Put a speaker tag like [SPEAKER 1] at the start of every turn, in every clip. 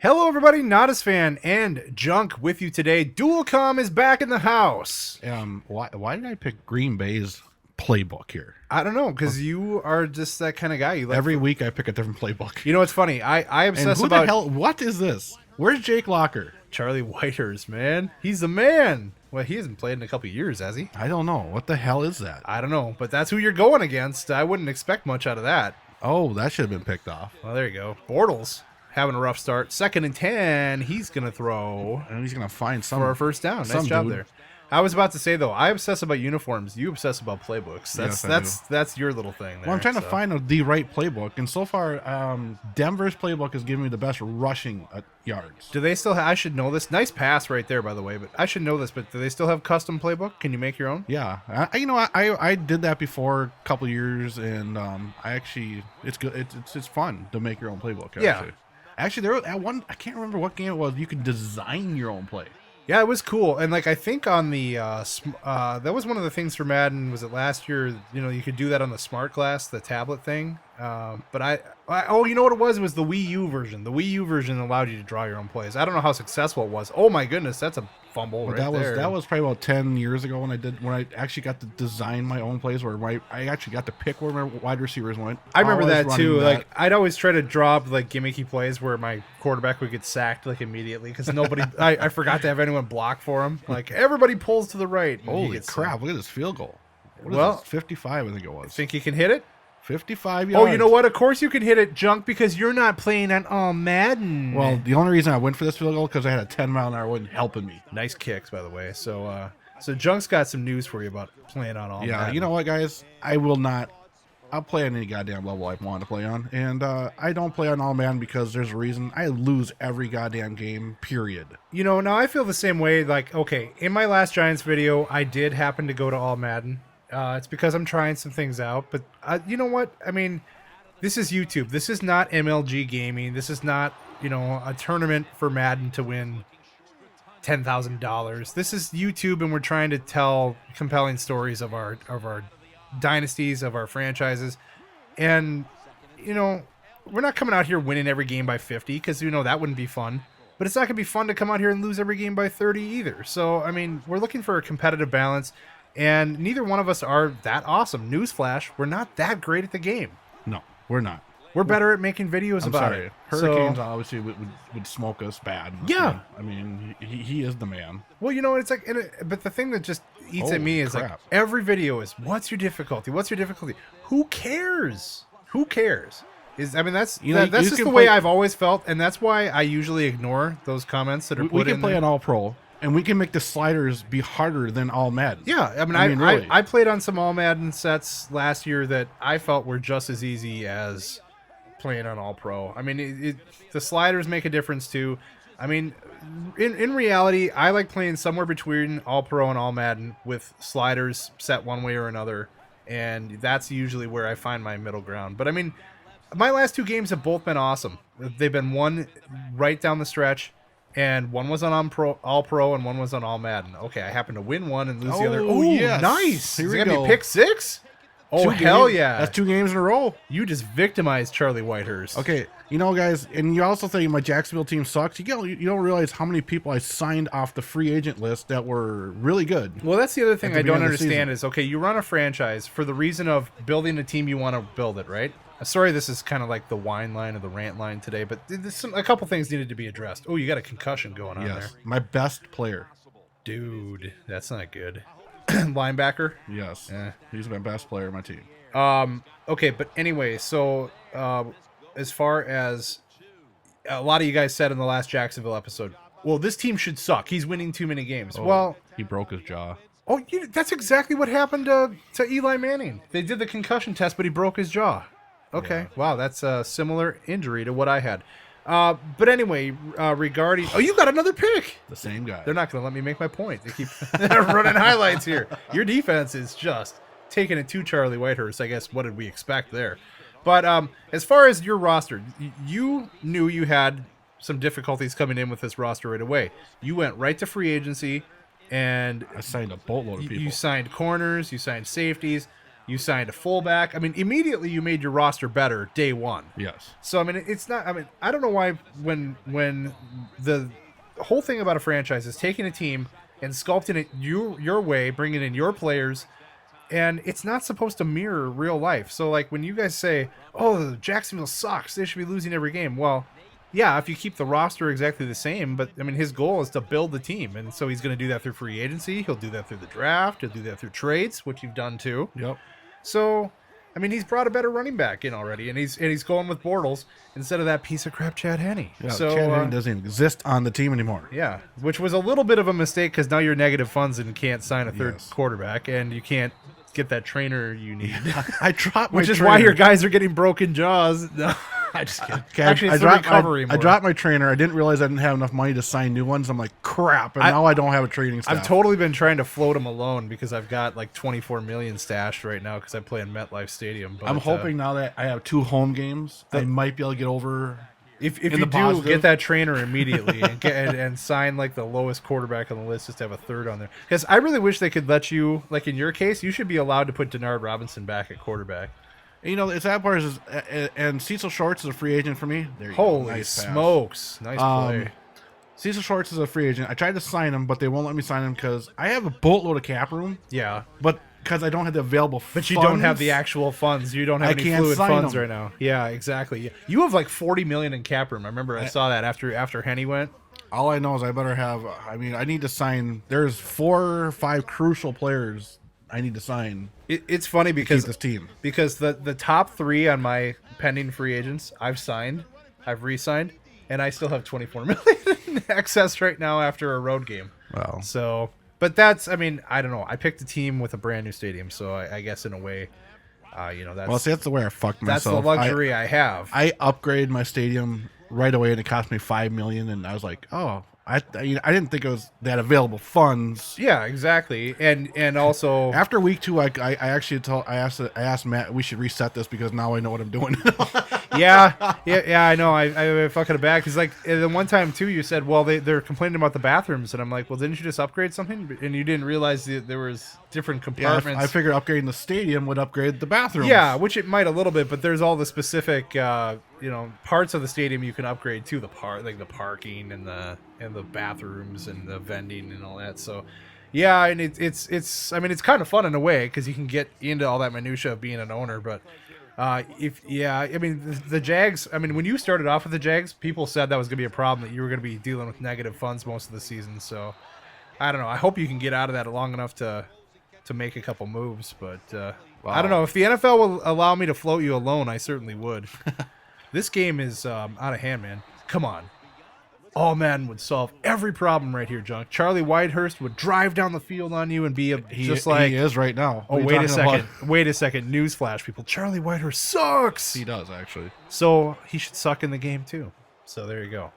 [SPEAKER 1] Hello, everybody. Not as fan and Junk with you today. Dualcom is back in the house.
[SPEAKER 2] Why did I pick Green Bay's playbook here?
[SPEAKER 1] I don't know, because you are just that kind of guy. You like
[SPEAKER 2] Every week I pick a different playbook.
[SPEAKER 1] You know what's funny? I obsess
[SPEAKER 2] And who
[SPEAKER 1] about
[SPEAKER 2] the hell? What is this? Where's Jake Locker?
[SPEAKER 1] Charlie Whitehurst, man. He's the man. Well, he hasn't played in a couple of years, has he?
[SPEAKER 2] I don't know. What the hell is that?
[SPEAKER 1] I don't know, but that's who you're going against. I wouldn't expect much out of that.
[SPEAKER 2] Oh, that should have been picked off.
[SPEAKER 1] Well, there you go. Bortles having a rough start. 2nd and 10. He's going to throw.
[SPEAKER 2] And he's going to find some
[SPEAKER 1] For our first down. Nice job there. I was about to say, though, I obsess about uniforms. You obsess about playbooks. That's your little thing there.
[SPEAKER 2] Well, I'm trying to find the right playbook, and so far, Denver's playbook is giving me the best rushing yards.
[SPEAKER 1] Do they still I should know this. Nice pass right there, by the way, but I should know this, but do they still have custom playbook? Can you make your own?
[SPEAKER 2] Yeah. I did that before a couple of years, and it's good. It's fun to make your own playbook. Actually.
[SPEAKER 1] Yeah.
[SPEAKER 2] Actually, there was one, I can't remember what game it was. You could design your own play.
[SPEAKER 1] Yeah, it was cool. And like I think on the that was one of the things for Madden. Was it last year? You know, you could do that on the Smart Glass, the tablet thing. But you know what it was? It was the Wii U version. The Wii U version allowed you to draw your own plays. I don't know how successful it was. Oh my goodness, that's a fumble right there.
[SPEAKER 2] That was probably about 10 years ago when I actually got to design my own plays where I actually got to pick where my wide receivers went.
[SPEAKER 1] I remember that too. Like I'd always try to drop like gimmicky plays where my quarterback would get sacked like immediately because nobody. I forgot to have anyone block for him. Like everybody pulls to the right.
[SPEAKER 2] Holy crap! Look at this field goal.
[SPEAKER 1] Well,
[SPEAKER 2] 55, I think it was.
[SPEAKER 1] Think you can hit it?
[SPEAKER 2] 55 yards.
[SPEAKER 1] Oh, you know what? Of course you can hit it, Junk, because you're not playing on Madden.
[SPEAKER 2] Well, the only reason I went for this field goal because I had a 10-mile-an-hour wind helping me.
[SPEAKER 1] Nice kicks, by the way. So Junk's got some news for you about playing on all Madden.
[SPEAKER 2] Yeah, you know what, guys? I'll play on any goddamn level I want to play on. And I don't play on all Madden because there's a reason. I lose every goddamn game, period.
[SPEAKER 1] You know, now I feel the same way. Like, okay, in my last Giants video, I did happen to go to all Madden. It's because I'm trying some things out, but you know what? I mean, this is YouTube. This is not MLG gaming. This is not, a tournament for Madden to win $10,000. This is YouTube, and we're trying to tell compelling stories of our dynasties, of our franchises. And, we're not coming out here winning every game by 50 because, that wouldn't be fun. But it's not going to be fun to come out here and lose every game by 30 either. So, I mean, we're looking for a competitive balance. And neither one of us are that awesome. Newsflash, we're not that great at the game.
[SPEAKER 2] No, we're not.
[SPEAKER 1] We're better at making videos about it.
[SPEAKER 2] Hurricanes obviously would smoke us bad.
[SPEAKER 1] Yeah.
[SPEAKER 2] I mean, he is the man.
[SPEAKER 1] Well, it's like, but the thing that just eats at me is like every video is, what's your difficulty? What's your difficulty? Who cares? Who cares? That's just the way I've always felt, and that's why I usually ignore those comments that are put in.
[SPEAKER 2] We can play on All Pro. And we can make the sliders be harder than All Madden.
[SPEAKER 1] Yeah,
[SPEAKER 2] really.
[SPEAKER 1] I played on some All Madden sets last year that I felt were just as easy as playing on All Pro. I mean, the sliders make a difference too. I mean, in reality, I like playing somewhere between All Pro and All Madden with sliders set one way or another, and that's usually where I find my middle ground. But I mean, my last 2 games have both been awesome. They've been one right down the stretch. And one was on All Pro and one was on All Madden. Okay, I happened to win one and lose the other. Oh,
[SPEAKER 2] yes.
[SPEAKER 1] Nice.
[SPEAKER 2] Here
[SPEAKER 1] Is
[SPEAKER 2] we
[SPEAKER 1] it going to
[SPEAKER 2] go.
[SPEAKER 1] be pick 6? Oh, hell yeah.
[SPEAKER 2] That's 2 games in a row.
[SPEAKER 1] You just victimized Charlie Whitehurst.
[SPEAKER 2] Okay, guys, and you also think my Jacksonville team sucks. You don't realize how many people I signed off the free agent list that were really good.
[SPEAKER 1] Well, that's the other thing I don't understand is, okay, you run a franchise for the reason of building a team you want to build it, right? Sorry, this is kind of like the whine line or the rant line today, but a couple things needed to be addressed. Oh, you got a concussion going on there.
[SPEAKER 2] My best player.
[SPEAKER 1] Dude, that's not good. Linebacker?
[SPEAKER 2] Yes. He's my best player on my team.
[SPEAKER 1] Okay, but anyway, so as far as a lot of you guys said in the last Jacksonville episode, well, this team should suck. He's winning too many games. Well,
[SPEAKER 2] he broke his jaw.
[SPEAKER 1] Oh, that's exactly what happened to Eli Manning. They did the concussion test, but he broke his jaw. Okay, yeah. Wow, that's a similar injury to what I had. But anyway, regarding... Oh, you got another pick!
[SPEAKER 2] The same guy.
[SPEAKER 1] They're not going to let me make my point. They keep running highlights here. Your defense is just taking it to Charlie Whitehurst. I guess, what did we expect there? But as far as your roster, you knew you had some difficulties coming in with this roster right away. You went right to free agency, and...
[SPEAKER 2] I signed a boatload of people.
[SPEAKER 1] You signed corners, you signed safeties. You signed a fullback. I mean, immediately you made your roster better day one.
[SPEAKER 2] Yes.
[SPEAKER 1] So I mean, it's not. I mean, I don't know why when the whole thing about a franchise is taking a team and sculpting it your way, bringing in your players, and it's not supposed to mirror real life. So like when you guys say, "Oh, Jacksonville sucks. They should be losing every game." Well, yeah, if you keep the roster exactly the same, but I mean, his goal is to build the team, and so he's going to do that through free agency. He'll do that through the draft. He'll do that through trades, which you've done too.
[SPEAKER 2] Yep.
[SPEAKER 1] So, I mean, he's brought a better running back in already, and he's going with Bortles instead of that piece of crap Chad Henne.
[SPEAKER 2] Yeah,
[SPEAKER 1] so
[SPEAKER 2] Chad Henne doesn't even exist on the team anymore.
[SPEAKER 1] Yeah, which was a little bit of a mistake because now you're negative funds and can't sign a third quarterback, and you can't get that trainer you need.
[SPEAKER 2] I dropped my
[SPEAKER 1] which is
[SPEAKER 2] trainer.
[SPEAKER 1] why your guys are getting broken jaws. No, I just kidding.
[SPEAKER 2] Okay,
[SPEAKER 1] Actually,
[SPEAKER 2] I
[SPEAKER 1] it's the
[SPEAKER 2] dropped,
[SPEAKER 1] recovery
[SPEAKER 2] I
[SPEAKER 1] more.
[SPEAKER 2] dropped my trainer. I didn't realize I didn't have enough money to sign new ones. I'm like, crap, and now I don't have a training staff.
[SPEAKER 1] I've totally been trying to float him alone because I've got like 24 million stashed right now because I play in MetLife Stadium. But
[SPEAKER 2] I'm hoping now that I have 2 home games, I might be able to get over.
[SPEAKER 1] If
[SPEAKER 2] in
[SPEAKER 1] you
[SPEAKER 2] the
[SPEAKER 1] do,
[SPEAKER 2] positive.
[SPEAKER 1] get that trainer immediately and get and sign like the lowest quarterback on the list just to have a third on there. Because I really wish they could let you, like in your case, you should be allowed to put Denard Robinson back at quarterback.
[SPEAKER 2] You know, the sad part is, and Cecil Shorts is a free agent for me. There you go.
[SPEAKER 1] Holy
[SPEAKER 2] Nice pass.
[SPEAKER 1] smokes. Nice play.
[SPEAKER 2] Cecil Shorts is a free agent. I tried to sign him, but they won't let me sign him because I have a boatload of cap room.
[SPEAKER 1] Yeah.
[SPEAKER 2] But because I don't have the available
[SPEAKER 1] But
[SPEAKER 2] funds.
[SPEAKER 1] you don't have the actual funds. You don't have
[SPEAKER 2] I
[SPEAKER 1] any
[SPEAKER 2] can't
[SPEAKER 1] fluid
[SPEAKER 2] sign
[SPEAKER 1] funds
[SPEAKER 2] them.
[SPEAKER 1] right now. Yeah, exactly. You have like 40 million in cap room. I remember I saw that after Henne went.
[SPEAKER 2] All I know is I better have. I mean, I need to sign. There's 4 or 5 crucial players I need to sign.
[SPEAKER 1] It's funny because
[SPEAKER 2] this team.
[SPEAKER 1] because the top 3 on my pending free agents I've signed, I've re-signed, and I still have 24 million in excess right now after a road game.
[SPEAKER 2] Wow.
[SPEAKER 1] So, but that's, I mean, I don't know. I picked a team with a brand new stadium, so I guess in a way, that's
[SPEAKER 2] Well, see, that's the way I fucked
[SPEAKER 1] that's
[SPEAKER 2] myself.
[SPEAKER 1] the luxury I have.
[SPEAKER 2] I upgraded my stadium right away, and it cost me $5 million. And I was like, oh, I didn't think it was that available funds.
[SPEAKER 1] Yeah, exactly. And also
[SPEAKER 2] After week 2, I actually I asked Matt we should reset this because now I know what I'm doing.
[SPEAKER 1] yeah, I know. I fucking it back because like the one time too, you said, well, they're complaining about the bathrooms, and I'm like, well, didn't you just upgrade something? And you didn't realize that there was different compartments.
[SPEAKER 2] I figured upgrading the stadium would upgrade the bathrooms.
[SPEAKER 1] Yeah, which it might a little bit, but there's all the specific parts of the stadium you can upgrade to, the like the parking and the bathrooms and the vending and all that. So yeah, and it's I mean, it's kind of fun in a way because you can get into all that minutia of being an owner, but I mean the Jags, I mean when you started off with the Jags, people said that was going to be a problem, that you were going to be dealing with negative funds most of the season. So I don't know, I hope you can get out of that long enough to make a couple moves, but I don't know if the NFL will allow me to float you alone. I certainly would. This game is out of hand, man. Come on. All Madden would solve every problem right here, Junk. Charlie Whitehurst would drive down the field on you and be just like
[SPEAKER 2] he is right now.
[SPEAKER 1] Oh, wait a second. Wait a second. Newsflash, people. Charlie Whitehurst sucks.
[SPEAKER 2] He does, actually.
[SPEAKER 1] So he should suck in the game, too. So there you go.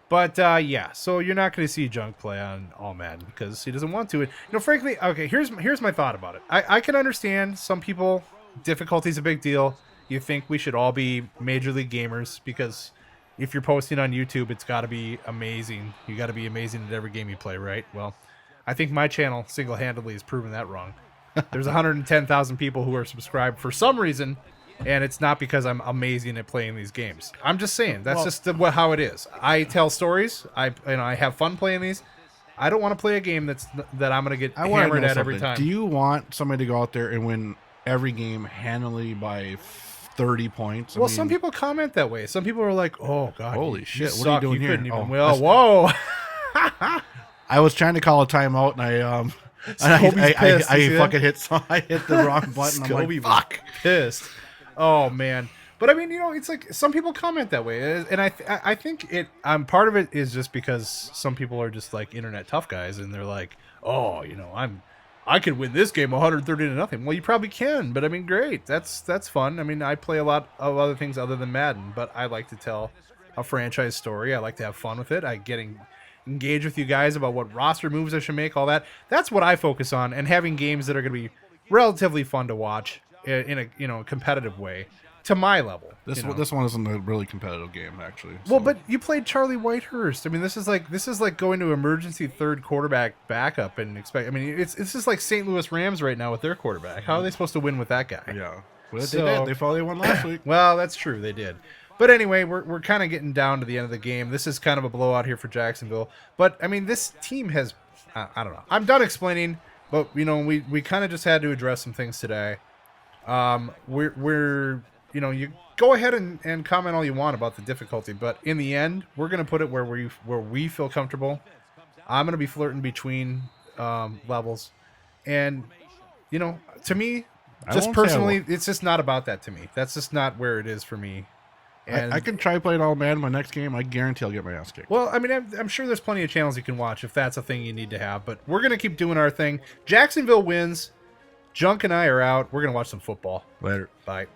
[SPEAKER 1] But, yeah. So you're not going to see Junk play on All Madden because he doesn't want to. And, frankly, okay, here's my thought about it. I can understand some people, difficulty's a big deal. You think we should all be Major League gamers because if you're posting on YouTube, it's got to be amazing. You got to be amazing at every game you play, right? Well, I think my channel single-handedly has proven that wrong. There's 110,000 people who are subscribed for some reason, and it's not because I'm amazing at playing these games. I'm just saying that's just how it is. I tell stories. I have fun playing these. I don't want to play a game that I'm going to get hammered at every time.
[SPEAKER 2] Do you want somebody to go out there and win every game handily by 30 points?
[SPEAKER 1] Well, some people comment that way. Some people are like, "Oh God,
[SPEAKER 2] holy shit,
[SPEAKER 1] you
[SPEAKER 2] what are you doing here?"
[SPEAKER 1] Couldn't even,
[SPEAKER 2] Oh,
[SPEAKER 1] whoa!
[SPEAKER 2] I was trying to call a timeout, and I fucking hit the wrong button. I'm like, fuck,
[SPEAKER 1] pissed. Oh man. But I mean, it's like some people comment that way, and I think part of it is just because some people are just like internet tough guys, and they're like, "Oh, I could win this game 130-0." Well, you probably can, but I mean, great. That's fun. I mean, I play a lot of other things other than Madden, but I like to tell a franchise story. I like to have fun with it. I get engaged with you guys about what roster moves I should make, all that. That's what I focus on, and having games that are going to be relatively fun to watch in a competitive way to my level.
[SPEAKER 2] This one isn't a really competitive game, actually.
[SPEAKER 1] Well, but you played Charlie Whitehurst. I mean, this is like going to emergency third quarterback backup and expect. I mean, it's just like St. Louis Rams right now with their quarterback. How are they supposed to win with that guy?
[SPEAKER 2] Yeah, well, they did. They finally won last week.
[SPEAKER 1] Well, that's true. They did. But anyway, we're kind of getting down to the end of the game. This is kind of a blowout here for Jacksonville. But I mean, this team has. I don't know. I'm done explaining. But we kind of just had to address some things today. We're you go ahead and comment all you want about the difficulty, but in the end, we're gonna put it where we feel comfortable. I'm gonna be flirting between levels, and to me, just personally, it's just not about that to me. That's just not where it is for me. And
[SPEAKER 2] I can try playing all man my next game. I guarantee I'll get my ass kicked.
[SPEAKER 1] Well, I mean, I'm sure there's plenty of channels you can watch if that's a thing you need to have. But we're gonna keep doing our thing. Jacksonville wins. Junk and I are out. We're gonna watch some football.
[SPEAKER 2] Later.
[SPEAKER 1] Bye.